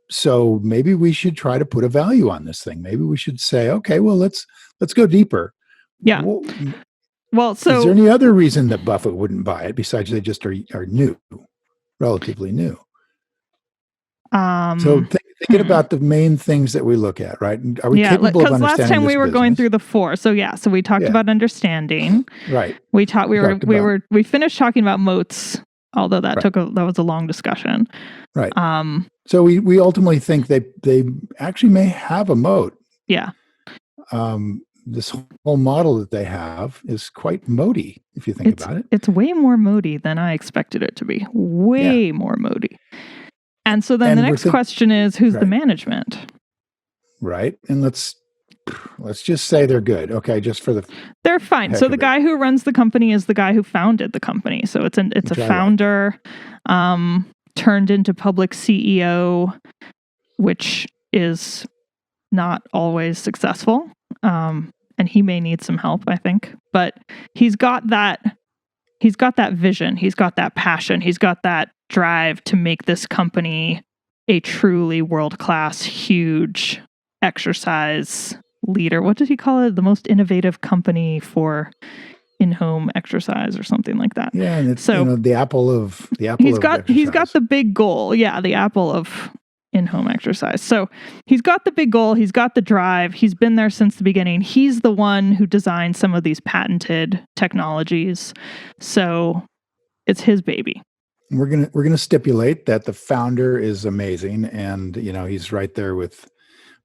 So maybe we should try to put a value on this thing. Maybe we should say, okay, well, let's go deeper. Yeah. Well, so is there any other reason that Buffett wouldn't buy it besides they just are new, relatively new? So thinking about the main things that we look at, right? Are we capable of understanding because last time we were business? Going through the 4. So we talked about understanding. Right. We finished talking about moats, although that that was a long discussion. Right. So we ultimately think they actually may have a moat. Yeah. This whole model that they have is quite moaty, if you think about it. It's way more moaty than I expected it to be. Way more moaty. And so then the next question is, who's the management? Right. And let's just say they're good. Okay, just for they're fine. So the guy who runs the company is the guy who founded the company. So it's a founder turned into public CEO, which is not always successful. And he may need some help, I think. But he's got that vision, he's got that passion, he's got that drive to make this company a truly world-class, huge exercise leader. What did he call it? The most innovative company for in-home exercise or something like that. Yeah, and it's the apple of he's got the big goal. Yeah, the apple of in-home exercise. So he's got the big goal, he's got the drive, he's been there since the beginning. He's the one who designed some of these patented technologies. So it's his baby. We're gonna stipulate that the founder is amazing, and he's right there with.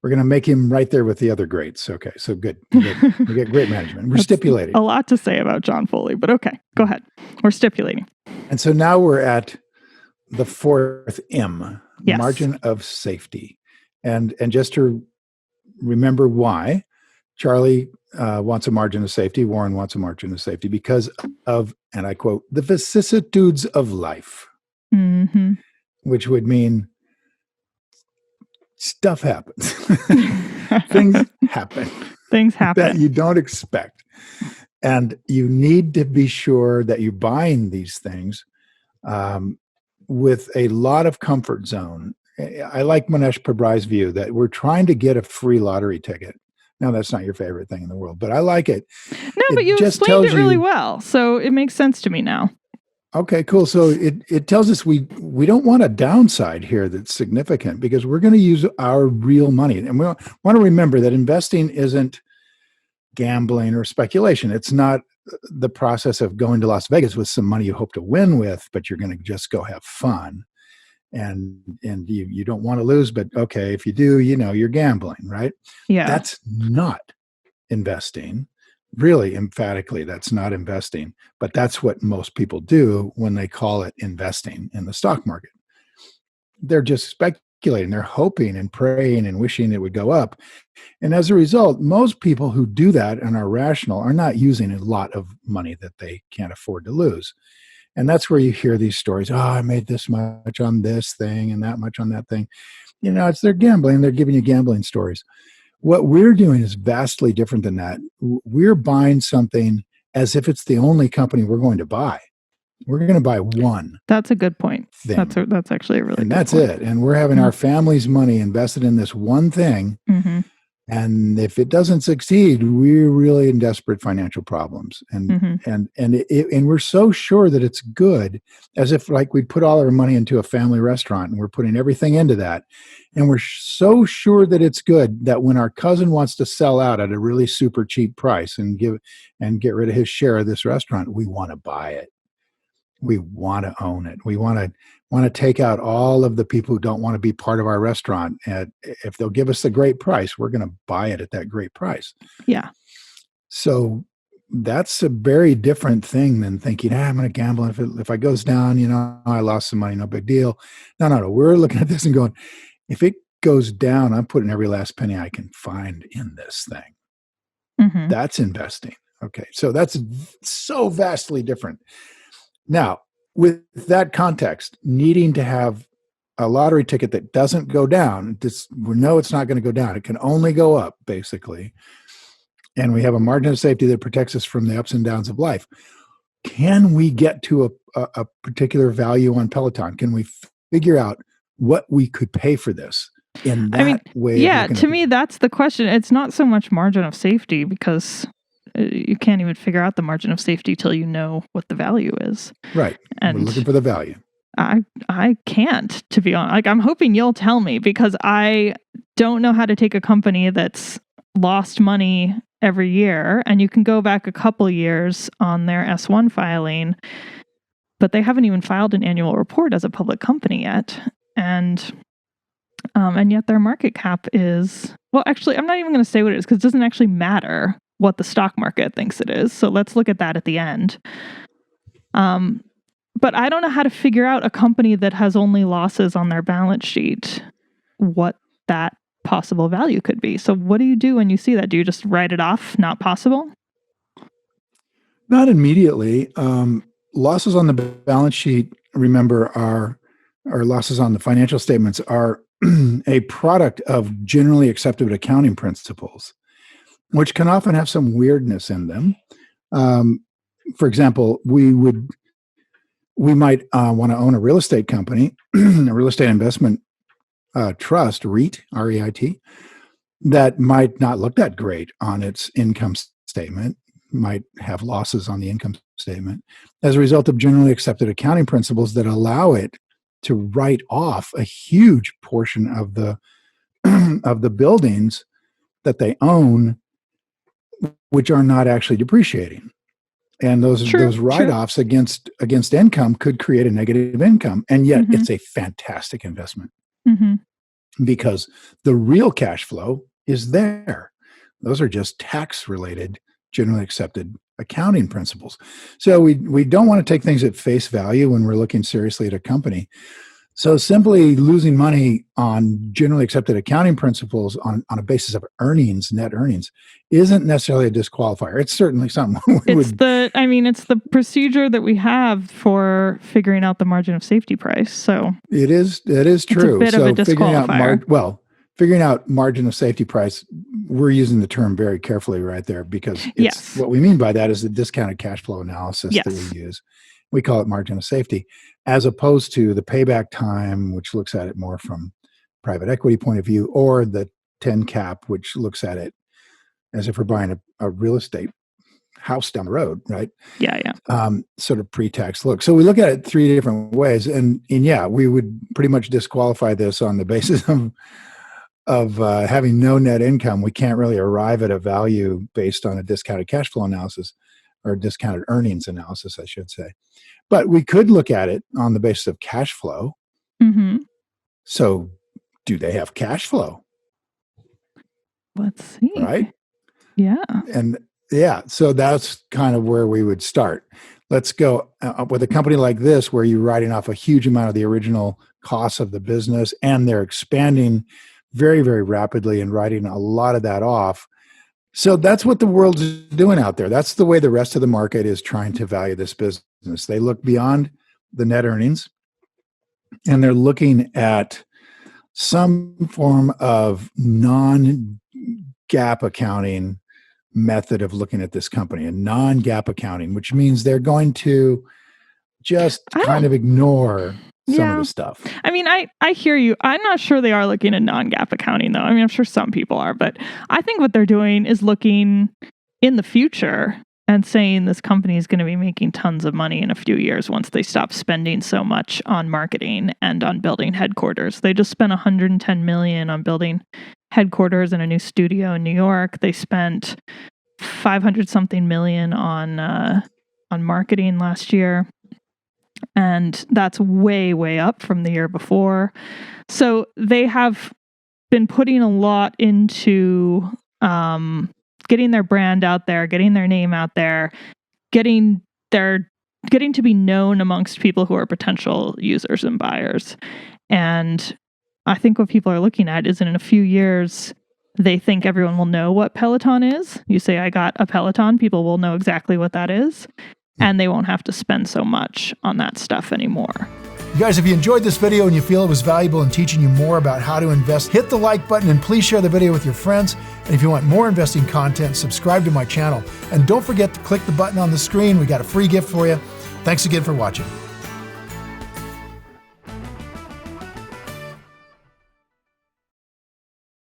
We're gonna make him right there with the other greats. Okay, so good. We get great management. We're stipulating. A lot to say about John Foley, but okay, go ahead. We're stipulating. And so now we're at the 4th M, yes. Margin of safety, and just to remember why Charlie wants a margin of safety, Warren wants a margin of safety because of, and I quote, the vicissitudes of life, which would mean stuff happens. Things happen. Things happen. That you don't expect. And you need to be sure that you're buying these things with a lot of comfort zone. I like Manesh Pabrai's view that we're trying to get a free lottery ticket. No, that's not your favorite thing in the world, but I like it. No, but you explained it really well, so it makes sense to me now. Okay, cool. So it tells us we don't want a downside here that's significant because we're going to use our real money. And we want to remember that investing isn't gambling or speculation. It's not the process of going to Las Vegas with some money you hope to win with, but you're going to just go have fun. And you don't want to lose, but okay, if you do, you're gambling, right? Yeah. That's not investing. Really, emphatically, that's not investing. But that's what most people do when they call it investing in the stock market. They're just speculating. They're hoping and praying and wishing it would go up. And as a result, most people who do that and are rational are not using a lot of money that they can't afford to lose. And that's where you hear these stories. Oh, I made this much on this thing and that much on that thing. They're gambling. They're giving you gambling stories. What we're doing is vastly different than that. We're buying something as if it's the only company we're going to buy. We're going to buy one. That's a good point. Thing. That's actually a really good point. And that's it. And we're having our family's money invested in this one thing. Mm-hmm. And if it doesn't succeed, we're really in desperate financial problems. And and we're so sure that it's good, as if like we put all our money into a family restaurant and we're putting everything into that. And we're so sure that it's good that when our cousin wants to sell out at a really super cheap price and get rid of his share of this restaurant, we want to buy it. We want to own it. We want to take out all of the people who don't want to be part of our restaurant. And if they'll give us a great price, we're going to buy it at that great price. Yeah. So that's a very different thing than thinking, I'm going to gamble. If it goes down, I lost some money, no big deal. No. We're looking at this and going, if it goes down, I'm putting every last penny I can find in this thing. Mm-hmm. That's investing. Okay. So that's so vastly different. Now, with that context, needing to have a lottery ticket that doesn't go down, we know it's not going to go down. It can only go up, basically. And we have a margin of safety that protects us from the ups and downs of life. Can we get to a particular value on Peloton? Can we figure out what we could pay for this in that way. Yeah, to me, that's the question. It's not so much margin of safety, because you can't even figure out the margin of safety till you know what the value is. Right. And we're looking for the value. I can't, to be honest. Like, I'm hoping you'll tell me, because I don't know how to take a company that's lost money every year, and you can go back a couple years on their S1 filing, but they haven't even filed an annual report as a public company yet. And yet their market cap is, well, actually, I'm not even going to say what it is, because it doesn't actually matter what the stock market thinks it is. So let's look at that at the end. But I don't know how to figure out a company that has only losses on their balance sheet, what that possible value could be. So what do you do when you see that? Do you just write it off? Not possible? Not immediately. Losses on the balance sheet, remember, are losses on the financial statements are a product of generally accepted accounting principles, which can often have some weirdness in them. For example, we might want to own a real estate company, a real estate investment trust, REIT, R-E-I-T, that might not look that great on its income statement, might have losses on the income statement as a result of generally accepted accounting principles that allow it to write off a huge portion of the of the buildings that they own, which are not actually depreciating. And those write-offs against income could create a negative income. And yet it's a fantastic investment because the real cash flow is there. Those are just tax-related, generally accepted accounting principles. So we don't want to take things at face value when we're looking seriously at a company. So simply losing money on generally accepted accounting principles on a basis of earnings, net earnings, isn't necessarily a disqualifier. It's certainly something it's the procedure that we have for figuring out the margin of safety price. So it is true. It's a bit of a disqualifier. Figuring out margin of safety price, we're using the term very carefully right there, because what we mean by that is the discounted cash flow analysis that we use. We call it margin of safety, as opposed to the payback time, which looks at it more from private equity point of view, or the 10 cap, which looks at it as if we're buying a real estate house down the road, right? Yeah. Sort of pre-tax look. So we look at it three different ways, and we would pretty much disqualify this on the basis of having no net income. We can't really arrive at a value based on a discounted cash flow analysis, or discounted earnings analysis, I should say. But we could look at it on the basis of cash flow. So do they have cash flow? Let's see. Right? Yeah. And so that's kind of where we would start. Let's go with a company like this, where you're writing off a huge amount of the original costs of the business, and they're expanding very, very rapidly and writing a lot of that off. So that's what the world's doing out there. That's the way the rest of the market is trying to value this business. They look beyond the net earnings, and they're looking at some form of non-GAAP accounting method of looking at this company, a non-GAAP accounting, which means they're going to just kind of ignore some of the stuff. I mean, I hear you. I'm not sure they are looking at non-GAAP accounting, though. I mean, I'm sure some people are, but I think what they're doing is looking in the future and saying this company is going to be making tons of money in a few years once they stop spending so much on marketing and on building headquarters. They just spent $110 million on building headquarters and a new studio in New York. They spent $500-something million on marketing last year. And that's way, way up from the year before. So they have been putting a lot into getting their brand out there, getting their name out there, getting to be known amongst people who are potential users and buyers. And I think what people are looking at is in a few years, they think everyone will know what Peloton is. You say, I got a Peloton, people will know exactly what that is. And they won't have to spend so much on that stuff anymore. You guys, if you enjoyed this video and you feel it was valuable in teaching you more about how to invest, hit the like button and please share the video with your friends. And if you want more investing content, subscribe to my channel. And don't forget to click the button on the screen. We got a free gift for you. Thanks again for watching.